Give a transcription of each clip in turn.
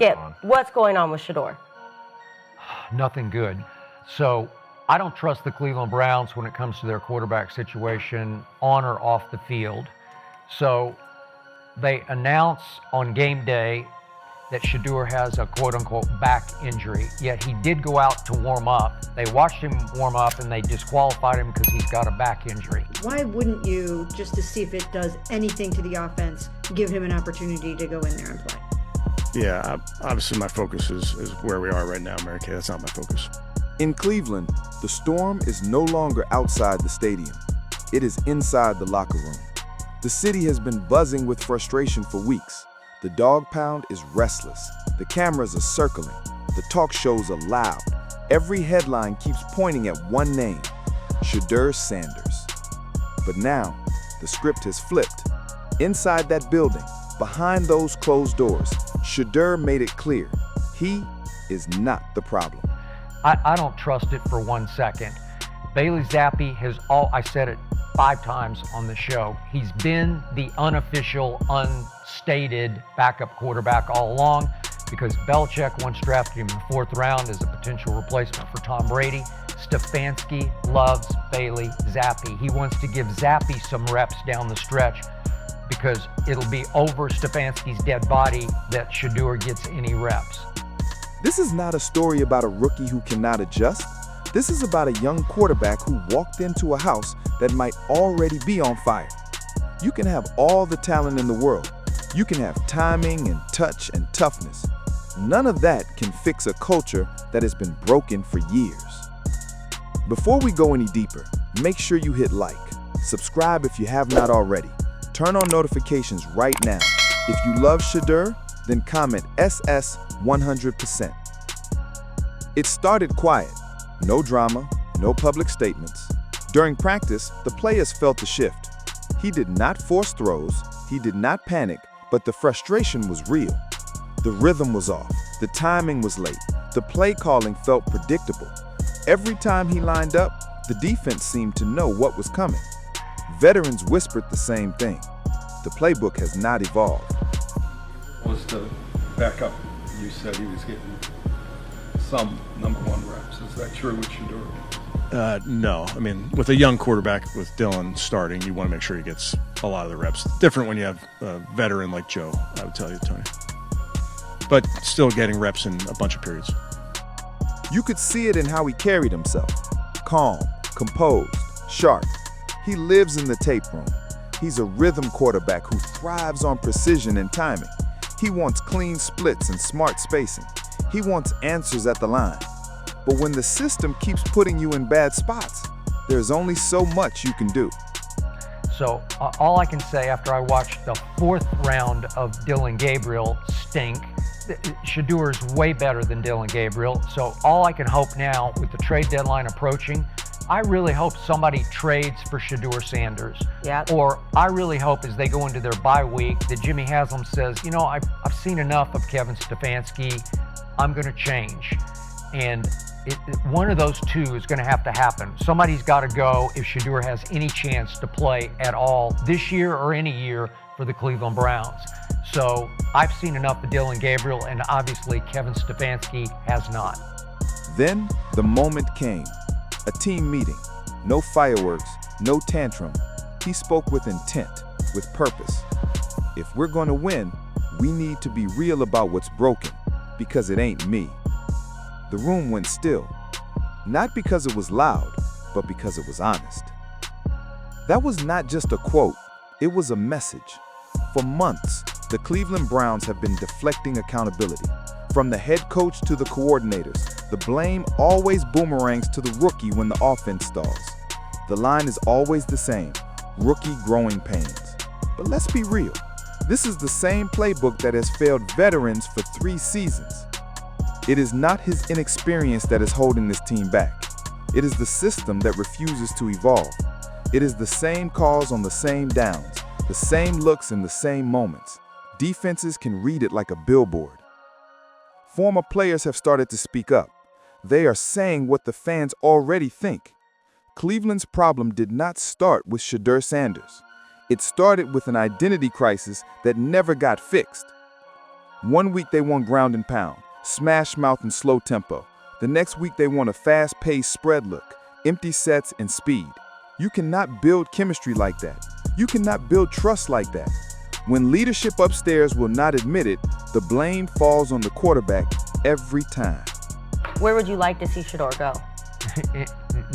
Skip, what's going on with Shedeur? Nothing good. So I don't trust the Cleveland Browns when it comes to their quarterback situation on or off the field. So they announce on game day that Shedeur has a quote-unquote back injury, yet he did go out to warm up. They watched him warm up and they disqualified him because he's got a back injury. Why wouldn't you, just to see if it does anything to the offense, give him an opportunity to go in there and play? Yeah, obviously my focus is where we are right now, Mary Kay. That's not my focus. In Cleveland, the storm is no longer outside the stadium. It is inside the locker room. The city has been buzzing with frustration for weeks. The dog pound is restless. The cameras are circling. The talk shows are loud. Every headline keeps pointing at one name, Shedeur Sanders. But now, the script has flipped. Inside that building, behind those closed doors, Shedeur made it clear, he is not the problem. I don't trust it for 1 second. Bailey Zappi has I said it 5 times on the show. He's been the unofficial, unstated backup quarterback all along because Belichick once drafted him in the 4th round as a potential replacement for Tom Brady. Stefanski loves Bailey Zappi. He wants to give Zappi some reps down the stretch because it'll be over Stefanski's dead body that Shedeur gets any reps. This is not a story about a rookie who cannot adjust. This is about a young quarterback who walked into a house that might already be on fire. You can have all the talent in the world. You can have timing and touch and toughness. None of that can fix a culture that has been broken for years. Before we go any deeper, make sure you hit like, subscribe if you have not already, turn on notifications right now. If you love Shedeur, then comment SS 100%. It started quiet. No drama, no public statements. During practice, the players felt the shift. He did not force throws, he did not panic, but the frustration was real. The rhythm was off, the timing was late, the play calling felt predictable. Every time he lined up, the defense seemed to know what was coming. Veterans whispered the same thing. The playbook has not evolved. Was the backup, you said he was getting some #1 reps. Is that true with Shedeur? No. I mean, with a young quarterback with Dylan starting, you want to make sure he gets a lot of the reps. Different when you have a veteran like Joe, I would tell you, Tony. But still getting reps in a bunch of periods. You could see it in how he carried himself. Calm, composed, sharp. He lives in the tape room. He's a rhythm quarterback who thrives on precision and timing. He wants clean splits and smart spacing. He wants answers at the line. But when the system keeps putting you in bad spots, there's only so much you can do. So all I can say after I watched the 4th round of Dylan Gabriel stink, Shedeur is way better than Dylan Gabriel. So all I can hope now with the trade deadline approaching, I really hope somebody trades for Shedeur Sanders. Yeah. Or I really hope as they go into their bye week that Jimmy Haslam says, you know, I've seen enough of Kevin Stefanski. I'm going to change. And one of those two is going to happen. Somebody's got to go if Shedeur has any chance to play at all this year or any year for the Cleveland Browns. So I've seen enough of Dylan Gabriel, and obviously Kevin Stefanski has not. Then the moment came. A team meeting. No fireworks, no tantrum. He spoke with intent, with purpose. If we're going to win, we need to be real about what's broken, because it ain't me. The room went still, not because it was loud, but because it was honest. That was not just a quote, it was a message. For months, the Cleveland Browns have been deflecting accountability. From the head coach to the coordinators, the blame always boomerangs to the rookie when the offense stalls. The line is always the same, rookie growing pains. But let's be real, this is the same playbook that has failed veterans for 3 seasons. It is not his inexperience that is holding this team back. It is the system that refuses to evolve. It is the same calls on the same downs, the same looks in the same moments. Defenses can read it like a billboard. Former players have started to speak up. They are saying what the fans already think. Cleveland's problem did not start with Shedeur Sanders. It started with an identity crisis that never got fixed. One week they want ground and pound, smash mouth and slow tempo. The next week they want a fast-paced spread look, empty sets and speed. You cannot build chemistry like that. You cannot build trust like that. When leadership upstairs will not admit it, the blame falls on the quarterback every time. Where would you like to see Shedeur go?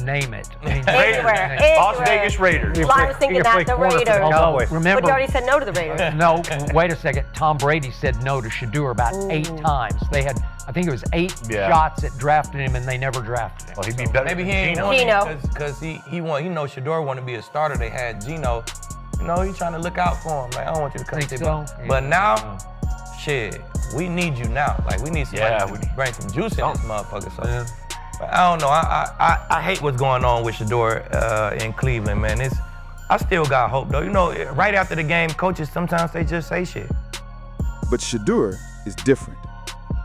Name it. Anywhere. Las Vegas Raiders. Well, I was thinking not the Raiders. No, But remember, you already said no to the Raiders. no, wait a second. Tom Brady said no to Shedeur about 8 times. They had, I think it was 8 shots at drafting him, and they never drafted him. Well, he'd be better. Maybe he than ain't Geno. want Geno. it because he want, you know, Shedeur wanted to be a starter. They had Geno. You know, he's trying to look out for him. Like, I don't want you to come Think to so? But now, shit, we need you now. Like, we need somebody to bring some juice in this motherfucker. So, but I don't know. I hate what's going on with Shedeur in Cleveland, man. I still got hope, though. You know, right after the game, coaches, sometimes they just say shit. But Shedeur is different.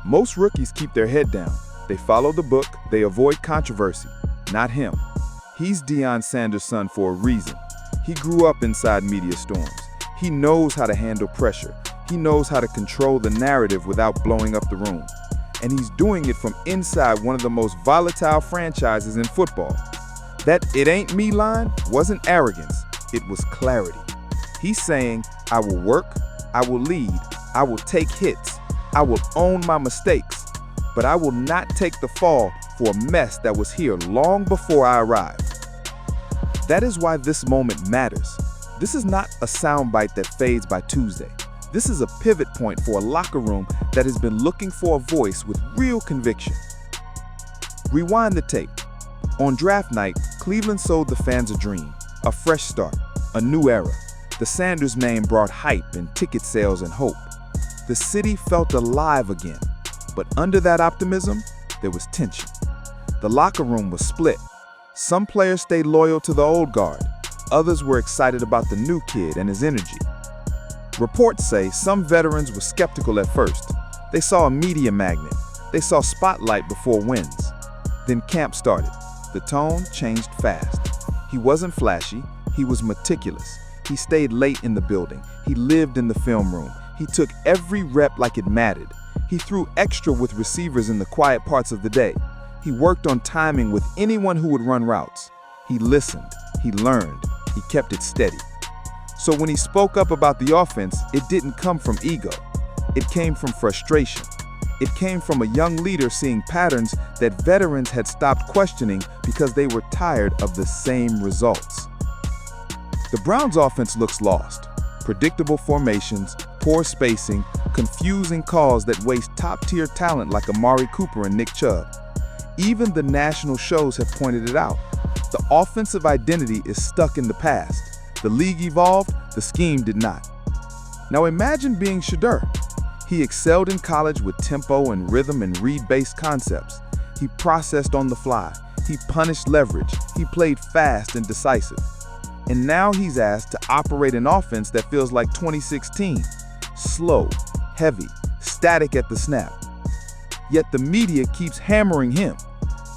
Most rookies keep their head down. They follow the book, they avoid controversy. Not him. He's Deion Sanders' son for a reason. He grew up inside media storms. He knows how to handle pressure. He knows how to control the narrative without blowing up the room. And he's doing it from inside one of the most volatile franchises in football. That "it ain't me" line wasn't arrogance, it was clarity. He's saying, I will work, I will lead, I will take hits, I will own my mistakes, but I will not take the fall for a mess that was here long before I arrived. That is why this moment matters. This is not a soundbite that fades by Tuesday. This is a pivot point for a locker room that has been looking for a voice with real conviction. Rewind the tape. On draft night, Cleveland sold the fans a dream, a fresh start, a new era. The Sanders name brought hype and ticket sales and hope. The city felt alive again, but under that optimism, there was tension. The locker room was split. Some players stayed loyal to the old guard. Others were excited about the new kid and his energy. Reports say some veterans were skeptical at first. They saw a media magnet. They saw spotlight before wins. Then camp started. The tone changed fast. He wasn't flashy. He was meticulous. He stayed late in the building. He lived in the film room. He took every rep like it mattered. He threw extra with receivers in the quiet parts of the day. He worked on timing with anyone who would run routes. He listened. He learned. He kept it steady. So when he spoke up about the offense, it didn't come from ego. It came from frustration. It came from a young leader seeing patterns that veterans had stopped questioning because they were tired of the same results. The Browns' offense looks lost. Predictable formations, poor spacing, confusing calls that waste top-tier talent like Amari Cooper and Nick Chubb. Even the national shows have pointed it out. The offensive identity is stuck in the past. The league evolved, the scheme did not. Now imagine being Shedeur. He excelled in college with tempo and rhythm and read-based concepts. He processed on the fly. He punished leverage. He played fast and decisive. And now he's asked to operate an offense that feels like 2016. Slow, heavy, static at the snap. Yet the media keeps hammering him.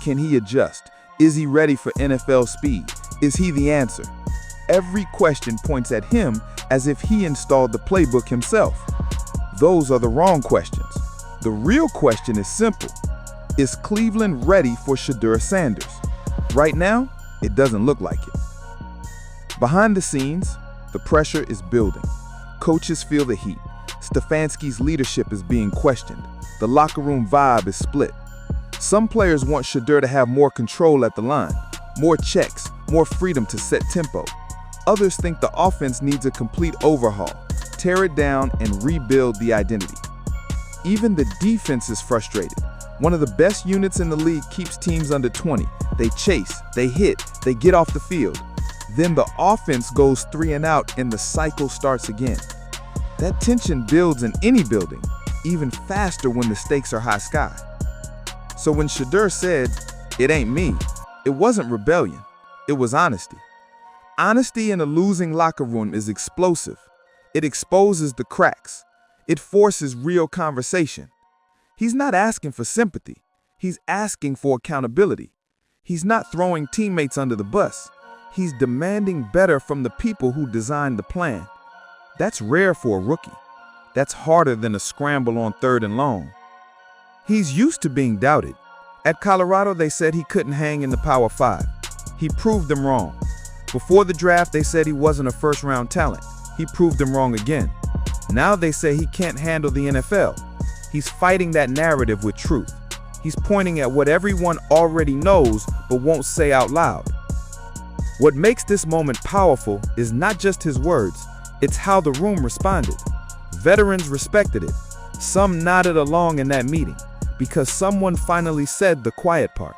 Can he adjust? Is he ready for NFL speed? Is he the answer? Every question points at him as if he installed the playbook himself. Those are the wrong questions. The real question is simple. Is Cleveland ready for Shedeur Sanders? Right now, it doesn't look like it. Behind the scenes, the pressure is building. Coaches feel the heat. Stefanski's leadership is being questioned. The locker room vibe is split. Some players want Shedeur to have more control at the line, more checks, more freedom to set tempo. Others think the offense needs a complete overhaul, tear it down and rebuild the identity. Even the defense is frustrated. One of the best units in the league keeps teams under 20. They chase, they hit, they get off the field. Then the offense goes 3 and out and the cycle starts again. That tension builds in any building, even faster when the stakes are high sky. So when Shedeur said, "It ain't me," it wasn't rebellion, it was honesty. Honesty in a losing locker room is explosive. It exposes the cracks. It forces real conversation. He's not asking for sympathy. He's asking for accountability. He's not throwing teammates under the bus. He's demanding better from the people who designed the plan. That's rare for a rookie. That's harder than a scramble on 3rd and long. He's used to being doubted. At Colorado, they said he couldn't hang in the Power 5. He proved them wrong. Before the draft, they said he wasn't a first-round talent. He proved them wrong again. Now they say he can't handle the NFL. He's fighting that narrative with truth. He's pointing at what everyone already knows but won't say out loud. What makes this moment powerful is not just his words, it's how the room responded. Veterans respected it. Some nodded along in that meeting because someone finally said the quiet part.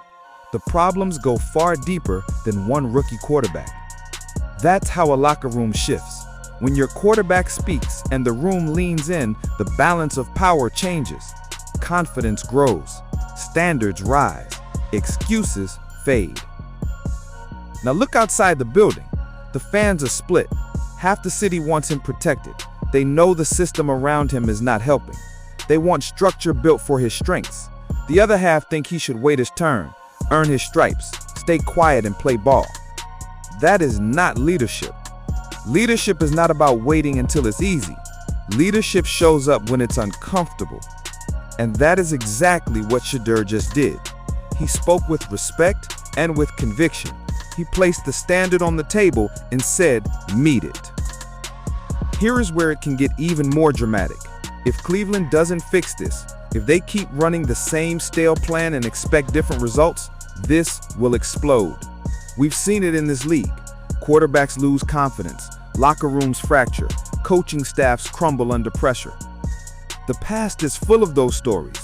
The problems go far deeper than one rookie quarterback. That's how a locker room shifts. When your quarterback speaks and the room leans in, the balance of power changes. Confidence grows. Standards rise. Excuses fade. Now look outside the building. The fans are split. Half the city wants him protected. They know the system around him is not helping. They want structure built for his strengths. The other half think he should wait his turn, earn his stripes, stay quiet and play ball. That is not leadership. Leadership is not about waiting until it's easy. Leadership shows up when it's uncomfortable. And that is exactly what Shedeur just did. He spoke with respect and with conviction. He placed the standard on the table and said, "Meet it." Here is where it can get even more dramatic. If Cleveland doesn't fix this, if they keep running the same stale plan and expect different results, this will explode. We've seen it in this league. Quarterbacks lose confidence, locker rooms fracture, coaching staffs crumble under pressure. The past is full of those stories.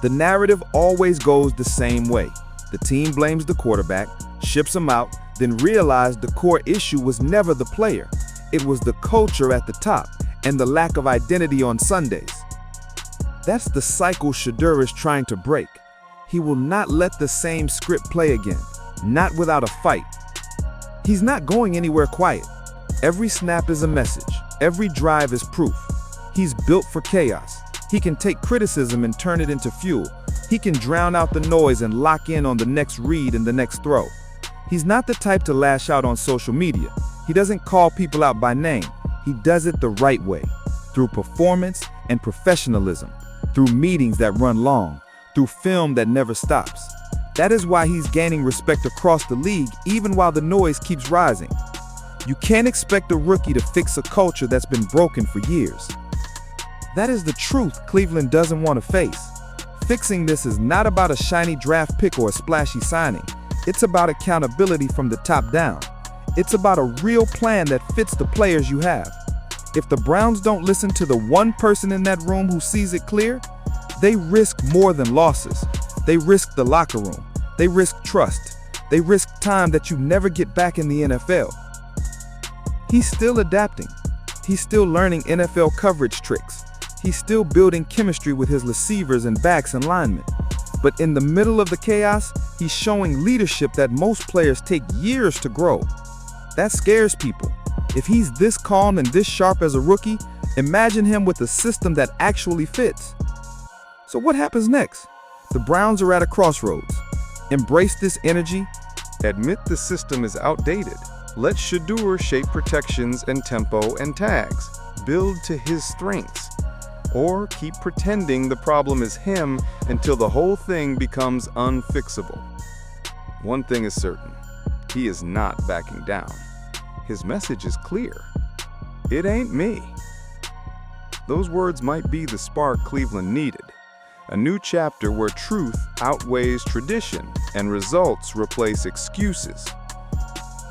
The narrative always goes the same way. The team blames the quarterback, ships him out, then realizes the core issue was never the player. It was the culture at the top and the lack of identity on Sundays. That's the cycle Shedeur is trying to break. He will not let the same script play again, not without a fight. He's not going anywhere quiet. Every snap is a message. Every drive is proof. He's built for chaos. He can take criticism and turn it into fuel. He can drown out the noise and lock in on the next read and the next throw. He's not the type to lash out on social media. He doesn't call people out by name. He does it the right way, through performance and professionalism, through meetings that run long, through film that never stops. That is why he's gaining respect across the league even while the noise keeps rising. You can't expect a rookie to fix a culture that's been broken for years. That is the truth Cleveland doesn't want to face. Fixing this is not about a shiny draft pick or a splashy signing. It's about accountability from the top down. It's about a real plan that fits the players you have. If the Browns don't listen to the one person in that room who sees it clear, they risk more than losses. They risk the locker room. They risk trust. They risk time that you never get back in the NFL. He's still adapting. He's still learning NFL coverage tricks. He's still building chemistry with his receivers and backs and linemen. But in the middle of the chaos, he's showing leadership that most players take years to grow. That scares people. If he's this calm and this sharp as a rookie, imagine him with a system that actually fits. So what happens next? The Browns are at a crossroads. Embrace this energy. Admit the system is outdated. Let Shedeur shape protections and tempo and tags. Build to his strengths. Or keep pretending the problem is him until the whole thing becomes unfixable. One thing is certain. He is not backing down. His message is clear. It ain't me. Those words might be the spark Cleveland needed. A new chapter where truth outweighs tradition and results replace excuses.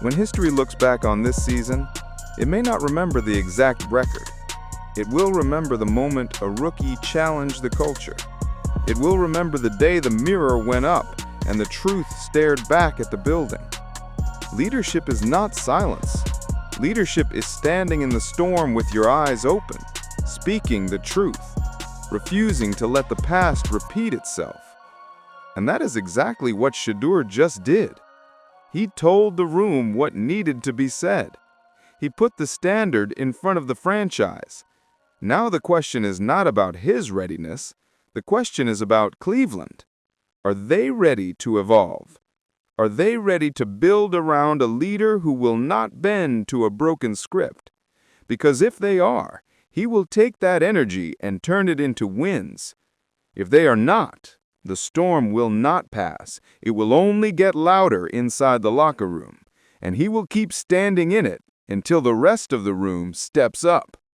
When history looks back on this season, it may not remember the exact record. It will remember the moment a rookie challenged the culture. It will remember the day the mirror went up and the truth stared back at the building. Leadership is not silence. Leadership is standing in the storm with your eyes open, speaking the truth, refusing to let the past repeat itself. And that is exactly what Shedeur just did. He told the room what needed to be said. He put the standard in front of the franchise. Now the question is not about his readiness. The question is about Cleveland. Are they ready to evolve? Are they ready to build around a leader who will not bend to a broken script? Because if they are, he will take that energy and turn it into wins. If they are not, the storm will not pass. It will only get louder inside the locker room, and he will keep standing in it until the rest of the room steps up.